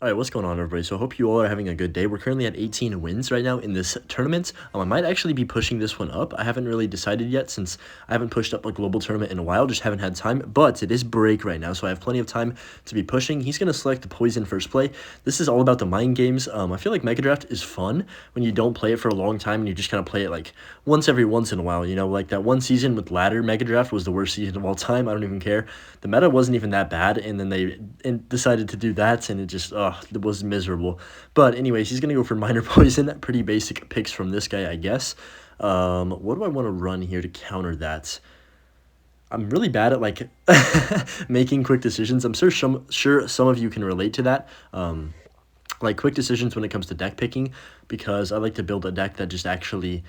All right, what's going on, everybody? So I hope you all are having a good day. We're currently at 18 wins right now in this tournament. I might actually be pushing this one up. I haven't really decided yet since I haven't pushed up a global tournament in a while. Just haven't had time, but it is break right now, so I have plenty of time to be pushing. He's going to select the poison first play. This is all about the mind games. I feel like Mega Draft is fun when you don't play it for a long time and you just kind of play it like once in a while. You know, like that one season with ladder Mega Draft was the worst season of all time. I don't even care. The meta wasn't even that bad, and then they decided to do that, and it just, it was miserable. But anyways, he's going to go for Minor Poison. Pretty basic picks from this guy, I guess. What do I want to run here to counter that? I'm really bad at, like, making quick decisions. I'm sure some of you can relate to that. Like, quick decisions when it comes to deck picking, because I like to build a deck that just actually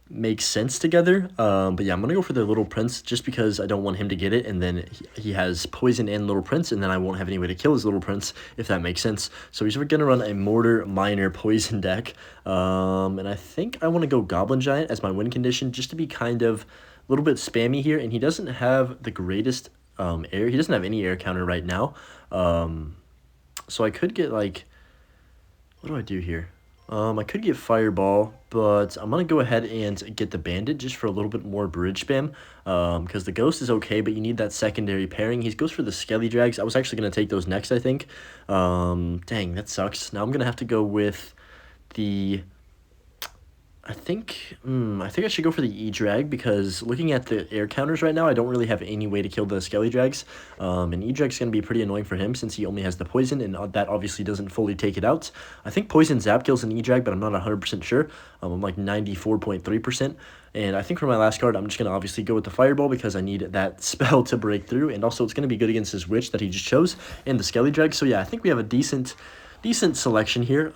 makes sense together. But yeah, I'm gonna go for the Little Prince just because I don't want him to get it, and then he has poison and Little Prince, and then I won't have any way to kill his Little Prince, if that makes sense. So he's gonna run a Mortar Minor poison deck, and I think I want to go Goblin Giant as my win condition just to be kind of a little bit spammy here. And he doesn't have the greatest air. He doesn't have any air counter right now. So I could get, like, what do I do here? I could get Fireball, but I'm going to go ahead and get the Bandit just for a little bit more bridge spam, because the Ghost is okay, but you need that secondary pairing. He goes for the Skelly Drags. I was actually going to take those next, I think. Dang, that sucks. Now I'm going to have to go with the... I think I should go for the E-Drag, because looking at the air counters right now, I don't really have any way to kill the Skelly Drags. And E-Drag's going to be pretty annoying for him since he only has the poison, and that obviously doesn't fully take it out. I think poison zap kills an E-Drag, but I'm not 100% sure. I'm like 94.3%. And I think for my last card, I'm just going to obviously go with the Fireball because I need that spell to break through. And also, it's going to be good against his Witch that he just chose and the Skelly Drag. So yeah, I think we have a decent selection here.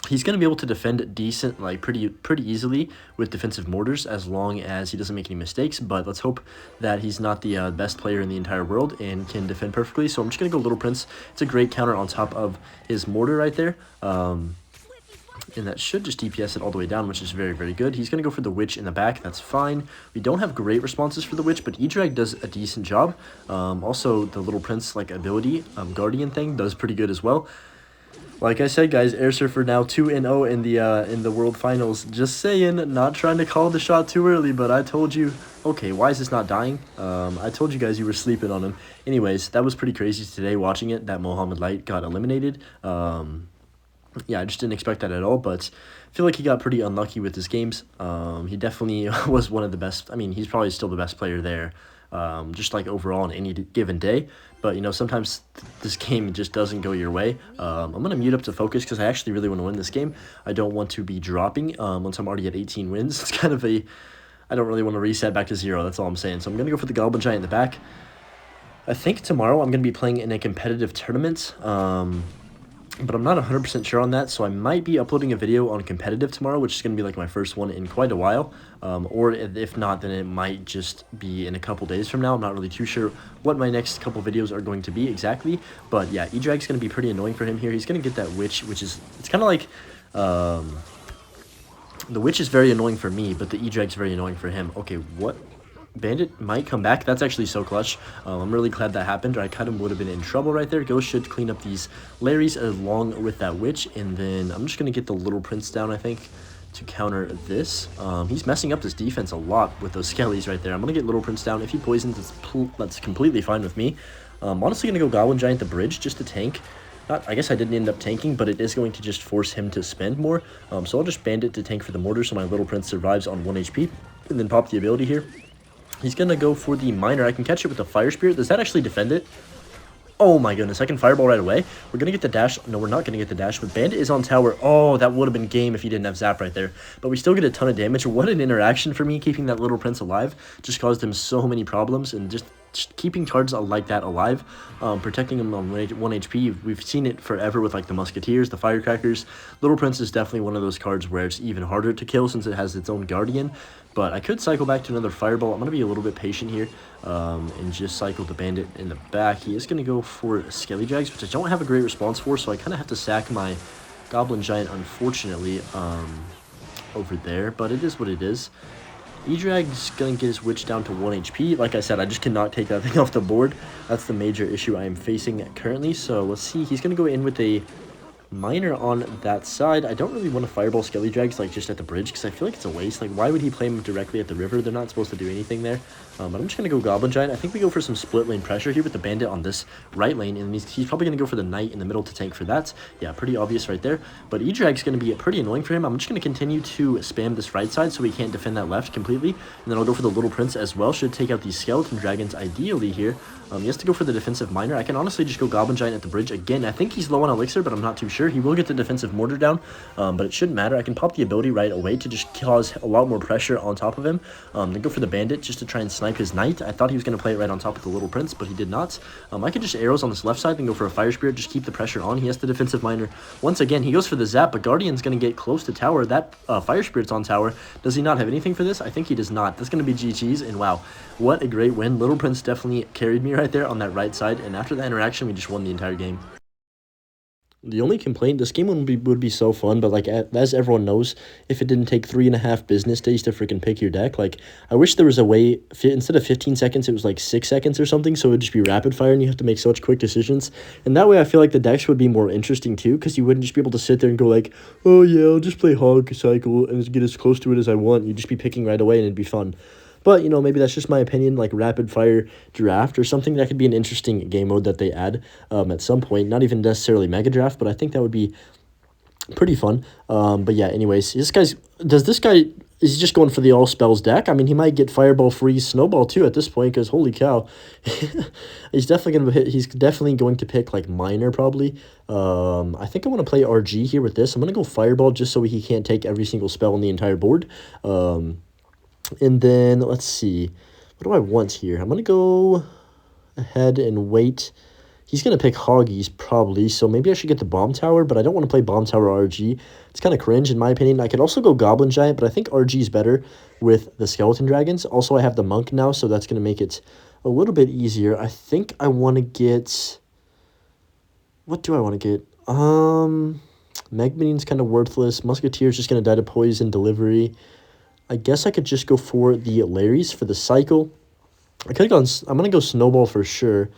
He's going to be able to defend decent, like pretty easily with defensive mortars as long as he doesn't make any mistakes. But let's hope that he's not the best player in the entire world and can defend perfectly. So I'm just going to go Little Prince. It's a great counter on top of his mortar right there. And that should just DPS it all the way down, which is very, very good. He's going to go for the Witch in the back. That's fine. We don't have great responses for the Witch, but E-Drag does a decent job. Also, the Little Prince like ability, Guardian thing, does pretty good as well. Like I said, guys, Air Surfer now 2-0 in the World Finals. Just saying, not trying to call the shot too early, but I told you. Okay, why is this not dying? I told you guys you were sleeping on him. Anyways, that was pretty crazy today watching it, that Mohamed Light got eliminated. Yeah, I just didn't expect that at all, but I feel like he got pretty unlucky with his games. He definitely was one of the best. I mean, he's probably still the best player there, just like overall on any given day. But, you know, sometimes this game just doesn't go your way. I'm going to mute up to focus because I actually really want to win this game. I don't want to be dropping once I'm already at 18 wins. It's kind of a... I don't really want to reset back to 0. That's all I'm saying. So I'm going to go for the Goblin Giant in the back. I think tomorrow I'm going to be playing in a competitive tournament. But I'm not 100% sure on that, so I might be uploading a video on competitive tomorrow, which is going to be like my first one in quite a while. Or if not, then it might just be in a couple days from now. I'm not really too sure what my next couple videos are going to be exactly. But yeah, E-Drag's going to be pretty annoying for him here. He's going to get that Witch, which is, it's kind of like, the Witch is very annoying for me, but the E-Drag's very annoying for him. Okay, what? Bandit might come back. That's actually so clutch. I'm really glad that happened, or I kind of would have been in trouble right there. Ghost should clean up these Larrys along with that Witch, and then I'm just going to get the Little Prince down, I think, to counter this. He's messing up this defense a lot with those Skellies right there. I'm going to get Little Prince down. If he poisons, that's completely fine with me. I'm honestly going to go Goblin Giant the bridge just to tank. I guess I didn't end up tanking, but it is going to just force him to spend more. So I'll just Bandit to tank for the mortar so my Little Prince survives on 1 HP, and then pop the ability here. He's going to go for the Minor. I can catch it with the Fire Spirit. Does that actually defend it? Oh my goodness, I can Fireball right away. We're going to get the dash. No, we're not going to get the dash, but Bandit is on tower. Oh, that would have been game if he didn't have Zap right there. But we still get a ton of damage. What an interaction for me, keeping that Little Prince alive. Just caused him so many problems, and just keeping cards like that alive, protecting him on 1 HP. We've seen it forever with like the Musketeers, the Firecrackers. Little Prince is definitely one of those cards where it's even harder to kill since it has its own Guardian. But I could cycle back to another Fireball. I'm going to be a little bit patient here and just cycle the Bandit in the back. He is going to go for Skelly Drags, which I don't have a great response for, so I kind of have to sack my Goblin Giant, unfortunately, over there. But it is what it is. E-Drag's going to get his Witch down to 1 HP. Like I said, I just cannot take that thing off the board. That's the major issue I am facing currently. So let's see. He's going to go in with a Miner on that side. I don't really want to Fireball Skelly Drags, like, just at the bridge, because I feel like it's a waste. Like, why would he play them directly at the river? They're not supposed to do anything there. But I'm just going to go Goblin Giant. I think we go for some split lane pressure here with the Bandit on this right lane, and he's probably going to go for the Knight in the middle to tank for that. Yeah, pretty obvious right there. But E-Drag's going to be pretty annoying for him. I'm just going to continue to spam this right side so he can't defend that left completely. And then I'll go for the Little Prince as well. Should take out these Skeleton Dragons ideally here. He has to go for the defensive Miner. I can honestly just go Goblin Giant at the bridge. Again, I think he's low on Elixir, but I'm not too sure. He will get the defensive Mortar down, but it shouldn't matter. I can pop the ability right away to just cause a lot more pressure on top of him. Then go for the Bandit just to try and snipe his Knight. I thought he was going to play it right on top of the Little Prince, but he did not. I can just arrows on this left side, then go for a Fire Spirit, just keep the pressure on. He has the defensive Miner. Once again, he goes for the Zap, but Guardian's going to get close to tower. That Fire Spirit's on tower. Does he not have anything for this? I think he does not. That's going to be GG's, and wow, what a great win. Little Prince definitely carried me right there on that right side, and after that interaction, we just won the entire game. The only complaint, this game would be so fun, but like as everyone knows, if it didn't take 3.5 business days to freaking pick your deck, like I wish there was a way, instead of 15 seconds, it was like 6 seconds or something, so it would just be rapid fire and you have to make such quick decisions. And that way I feel like the decks would be more interesting too, because you wouldn't just be able to sit there and go like, oh yeah, I'll just play Hog Cycle and get as close to it as I want. You'd just be picking right away and it'd be fun. But, you know, maybe that's just my opinion, like rapid fire draft or something. That could be an interesting game mode that they add at some point. Not even necessarily mega draft, but I think that would be pretty fun. But yeah, anyways, is he just going for the all spells deck? I mean, he might get Fireball, Freeze, Snowball too at this point, because holy cow. He's definitely going to pick like Miner probably. I think I want to play RG here with this. I'm going to go Fireball just so he can't take every single spell on the entire board. And then, let's see, what do I want here? I'm going to go ahead and wait. He's going to pick Hoggies, probably, so maybe I should get the Bomb Tower, but I don't want to play Bomb Tower RG. It's kind of cringe, in my opinion. I could also go Goblin Giant, but I think RG is better with the Skeleton Dragons. Also, I have the Monk now, so that's going to make it a little bit easier. I think I want to get... What do I want to get? Magmanine's kind of worthless. Musketeer's just going to die to Poison Delivery. I guess I could just go for the Larrys for the cycle. I'm going to go Snowball for sure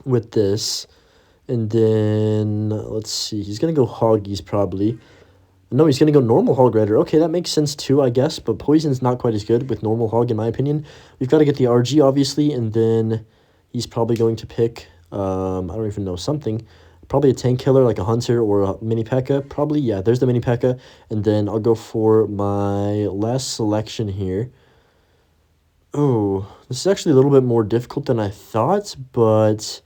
with this. And then, let's see. He's going to go Hoggies probably. No, he's going to go normal Hog Rider. Okay, that makes sense too, I guess. But Poison's not quite as good with normal Hog, in my opinion. We've got to get the RG, obviously. And then he's probably going to pick, I don't even know, something. Probably a tank killer like a Hunter or a Mini P.E.K.K.A. Probably, yeah, there's the Mini P.E.K.K.A. And then I'll go for my last selection here. Oh, this is actually a little bit more difficult than I thought, but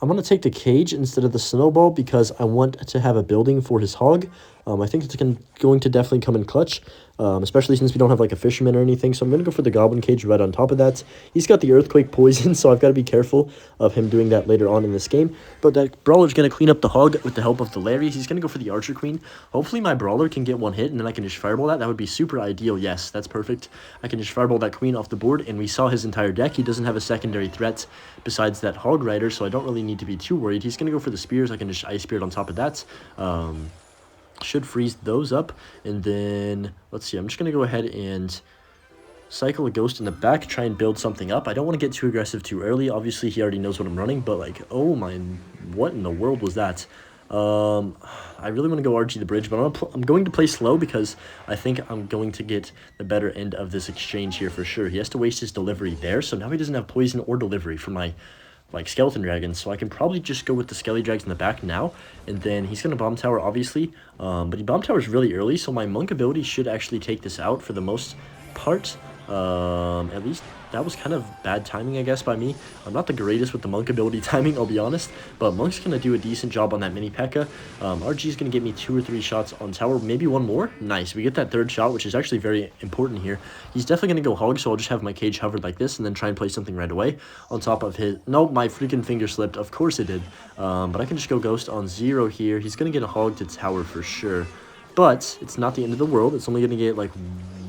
I'm going to take the Cage instead of the Snowball because I want to have a building for his Hog. I think it's going to definitely come in clutch, especially since we don't have like a Fisherman or anything. So I'm going to go for the Goblin Cage right on top of that. He's got the Earthquake Poison, so I've got to be careful of him doing that later on in this game. But that Brawler's going to clean up the Hog with the help of the Larry. He's going to go for the Archer Queen. Hopefully my Brawler can get one hit, and then I can just Fireball that. That would be super ideal. Yes, that's perfect. I can just Fireball that Queen off the board, and we saw his entire deck. He doesn't have a secondary threat besides that Hog Rider, so I don't really need to be too worried. He's going to go for the Spears. I can just Ice Spirit on top of that. Should freeze those up, and then let's see, I'm just gonna go ahead and cycle a Ghost in the back, try and build something up. I don't want to get too aggressive too early. Obviously he already knows what I'm running, but like, oh my, what in the world was that? I really want to go RG the bridge, but I'm going to play slow because I think I'm going to get the better end of this exchange here for sure. He has to waste his delivery there, so now he doesn't have poison or delivery for my like Skeleton Dragons, so I can probably just go with the Skelly Drags in the back now, and then he's going to Bomb Tower, obviously, but he Bomb Towers really early, so my Monk ability should actually take this out for the most part. At least that was kind of bad timing, I guess, by me. I'm not the greatest with the Monk ability timing, I'll be honest, but Monk's going to do a decent job on that Mini P.E.K.K.A. RG is going to get me 2 or 3 shots on tower, maybe one more. Nice, we get that third shot, which is actually very important here. He's definitely going to go Hog, so I'll just have my Cage hovered like this and then try and play something right away on top of his... Nope, my freaking finger slipped. Of course it did. But I can just go Ghost on 0 here. He's going to get a Hog to tower for sure. But it's not the end of the world. It's only going to get like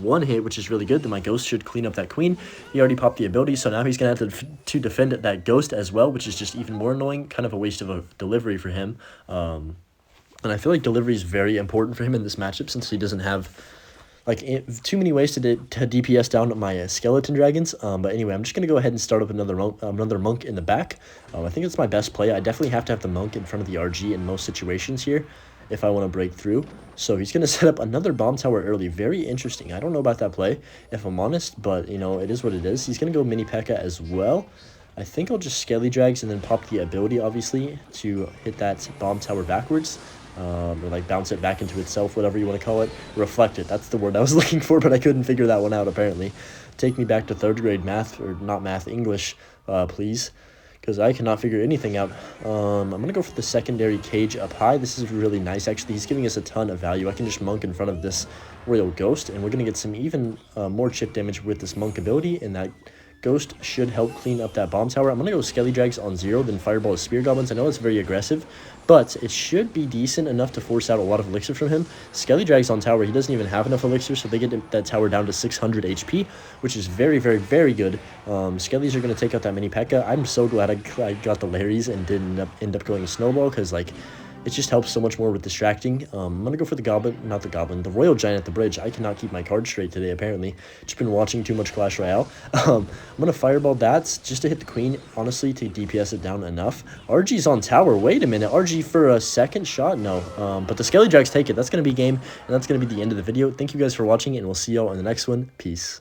1 hit, which is really good. Then my Ghost should clean up that Queen. He already popped the ability, so now he's going to have to defend that Ghost as well, which is just even more annoying. Kind of a waste of a delivery for him. And I feel like delivery is very important for him in this matchup since he doesn't have like too many ways to DPS down my skeleton dragons. But anyway, I'm just gonna go ahead and start up another monk in the back. I think it's my best play. I definitely have to have the monk in front of the RG in most situations here if I want to break through. So he's gonna set up another bomb tower early. Very interesting. I don't know about that play if I'm honest, but you know, it is what it is. He's gonna go mini P.E.K.K.A as well. I think I'll just Skelly Drags and then pop the ability, obviously, to hit that bomb tower backwards. Or like bounce it back into itself, whatever you want to call it. Reflect it, that's the word I was looking for, but I couldn't figure that one out, apparently. Take me back to 3rd grade math, or not math, English, please, because I cannot figure anything out. I'm going to go for the secondary cage up high. This is really nice, actually. He's giving us a ton of value. I can just monk in front of this Royal Ghost, and we're going to get some even more chip damage with this monk ability, and that Ghost should help clean up that bomb tower. I'm going to go Skelly Drags on 0, then Fireball with Spear Goblins. I know it's very aggressive, but it should be decent enough to force out a lot of elixir from him. Skelly Drags on tower. He doesn't even have enough elixir, so they get that tower down to 600 HP, which is very, very, very good. Skellys are going to take out that mini P.E.K.K.A. I'm so glad I got the Larrys and didn't end up going Snowball, because, like, it just helps so much more with distracting. I'm going to go for the the Royal Giant at the bridge. I cannot keep my card straight today, apparently. Just been watching too much Clash Royale. I'm going to Fireball that just to hit the Queen, honestly, to DPS it down enough. RG's on tower. Wait a minute. RG for a second shot? No. But the Skelly Drags take it. That's going to be game, and that's going to be the end of the video. Thank you guys for watching, and we'll see y'all in the next one. Peace.